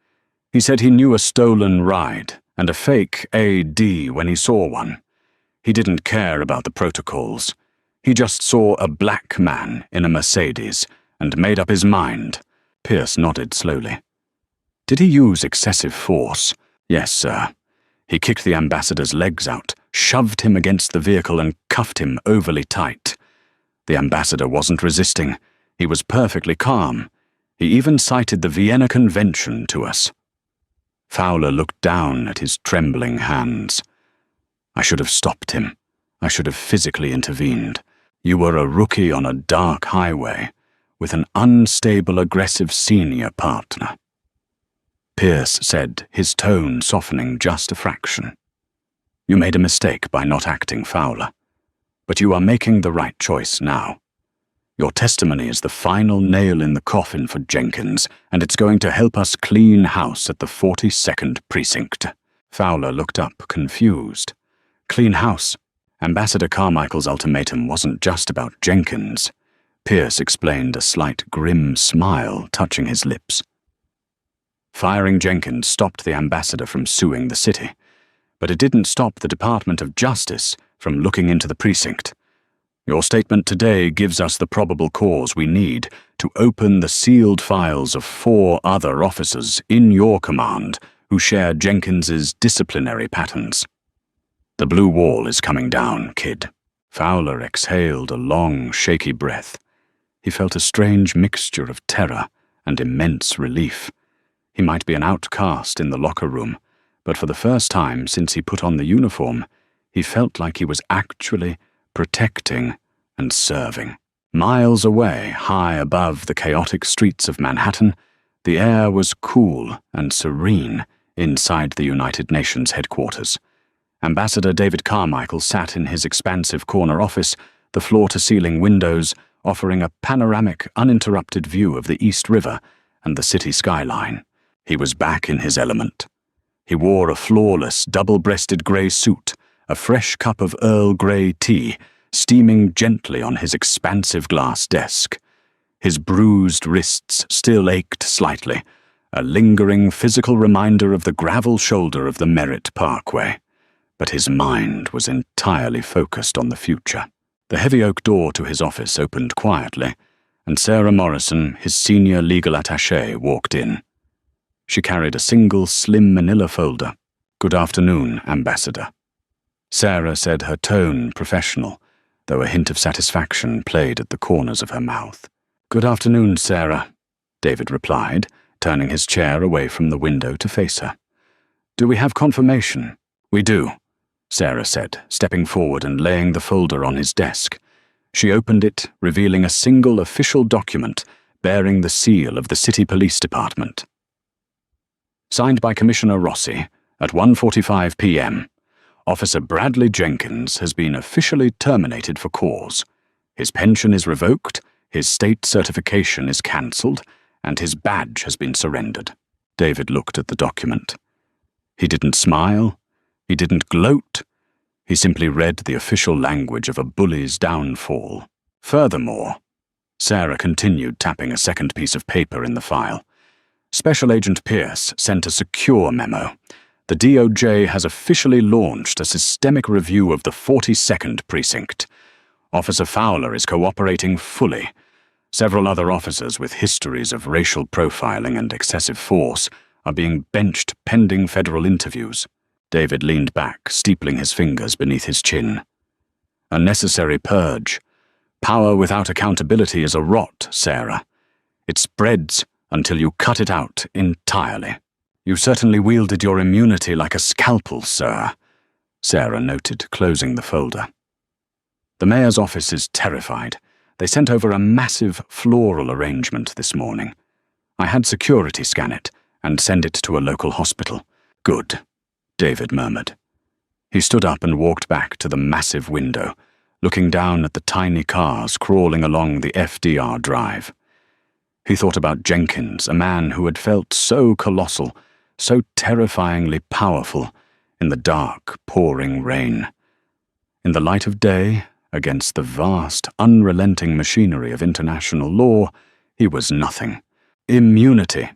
Speaker 1: he knew a stolen ride and a fake AD when he saw one. He didn't care about the protocols. He just saw a black man in a Mercedes and made up his mind. Pierce nodded slowly. "Did he use excessive force?" "Yes, sir. He kicked the ambassador's legs out, shoved him against the vehicle and cuffed him overly tight. The ambassador wasn't resisting. He was perfectly calm. He even cited the Vienna Convention to us." Fowler looked down at his trembling hands. "I should have stopped him. I should have physically intervened. You were a rookie on a dark highway with an unstable, aggressive senior partner." Pierce said, his tone softening just a fraction. "You made a mistake by not acting, Fowler. But you are making the right choice now. Your testimony is the final nail in the coffin for Jenkins, and it's going to help us clean house at the 42nd Precinct." Fowler looked up, confused. Clean house? Ambassador Carmichael's ultimatum wasn't just about Jenkins. Pierce explained, a slight grim smile touching his lips. Firing Jenkins stopped the ambassador from suing the city, but it didn't stop the Department of Justice from looking into the precinct. Your statement today gives us the probable cause we need to open the sealed files of 4 other officers in your command who share Jenkins's disciplinary patterns. The blue wall is coming down, kid. Fowler exhaled a long, shaky breath. He felt a strange mixture of terror and immense relief. He might be an outcast in the locker room, but for the first time since he put on the uniform, he felt like he was actually protecting and serving. Miles away, high above the chaotic streets of Manhattan, the air was cool and serene inside the United Nations headquarters. Ambassador David Carmichael sat in his expansive corner office, the floor-to-ceiling windows offering a panoramic, uninterrupted view of the East River and the city skyline. He was back in his element. He wore a flawless, double-breasted grey suit, a fresh cup of Earl Grey tea steaming gently on his expansive glass desk. His bruised wrists still ached slightly, a lingering physical reminder of the gravel shoulder of the Merritt Parkway. But his mind was entirely focused on the future. The heavy oak door to his office opened quietly, and Sarah Morrison, his senior legal attaché, walked in. She carried a single slim manila folder. "Good afternoon, Ambassador." Sarah said, her tone professional, though a hint of satisfaction played at the corners of her mouth. "Good afternoon, Sarah," David replied, turning his chair away from the window to face her. "Do we have confirmation?" "We do," Sarah said, stepping forward and laying the folder on his desk. She opened it, revealing a single official document bearing the seal of the City Police Department. Signed by Commissioner Rossi at 1:45 p.m., Officer Bradley Jenkins has been officially terminated for cause. His pension is revoked, his state certification is cancelled, and his badge has been surrendered. David looked at the document. He didn't smile. He didn't gloat. He simply read the official language of a bully's downfall. Furthermore, Sarah continued tapping a second piece of paper in the file. Special Agent Pierce sent a secure memo. The DOJ has officially launched a systemic review of the 42nd Precinct. Officer Fowler is cooperating fully. Several other officers with histories of racial profiling and excessive force are being benched pending federal interviews. David leaned back, steepling his fingers beneath his chin. "A necessary purge. Power without accountability is a rot, Sarah. It spreads until you cut it out entirely." "You certainly wielded your immunity like a scalpel, sir," Sarah noted, closing the folder. "The mayor's office is terrified. They sent over a massive floral arrangement this morning. I had security scan it and send it to a local hospital." "Good," David murmured. He stood up and walked back to the massive window, looking down at the tiny cars crawling along the FDR drive. He thought about Jenkins, a man who had felt so colossal, so terrifyingly powerful in the dark, pouring rain. In the light of day, against the vast, unrelenting machinery of international law, he was nothing. Immunity,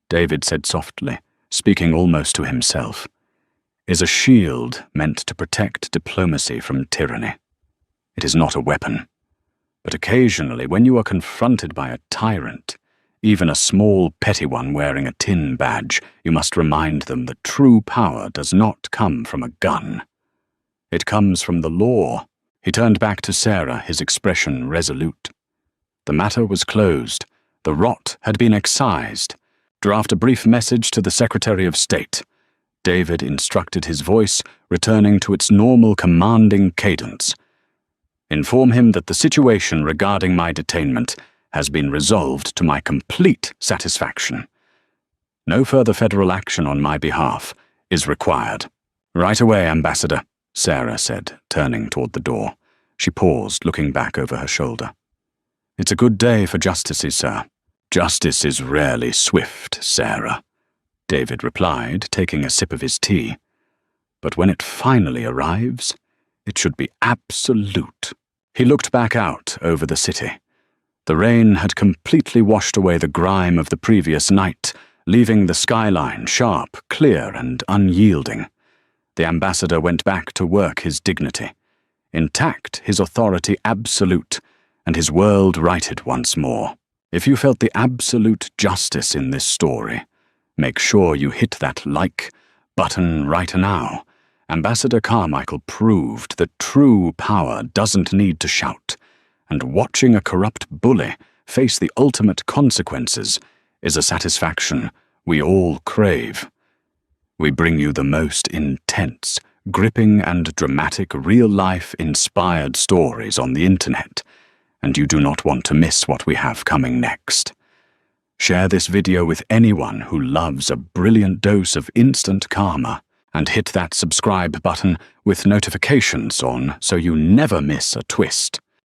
Speaker 1: David said softly, speaking almost to himself, is a shield meant to protect diplomacy from tyranny. It is not a weapon. But occasionally, when you are confronted by a tyrant, even a small, petty one wearing a tin badge, you must remind them that true power does not come from a gun. It comes from the law. He turned back to Sarah, his expression resolute. The matter was closed. The rot had been excised. "Draft a brief message to the Secretary of State," David instructed, his voice returning to its normal commanding cadence. "Inform him that the situation regarding my detainment has been resolved to my complete satisfaction. No further federal action on my behalf is required." "Right away, Ambassador," Sarah said, turning toward the door. She paused, looking back over her shoulder. "It's a good day for justices, sir." "Justice is rarely swift, Sarah," David replied, taking a sip of his tea. "But when it finally arrives, it should be absolute." He looked back out over the city. The rain had completely washed away the grime of the previous night, leaving the skyline sharp, clear, and unyielding. The ambassador went back to work his dignity. Intact, his authority absolute, and his world righted once more. If you felt the absolute justice in this story, make sure you hit that like button right now. Ambassador Carmichael proved that true power doesn't need to shout, and watching a corrupt bully face the ultimate consequences is a satisfaction we all crave. We bring you the most intense, gripping and dramatic real-life inspired stories on the internet, and you do not want to miss what we have coming next. Share this video with anyone who loves a brilliant dose of instant karma, and hit that subscribe button with notifications on so you never miss a twist.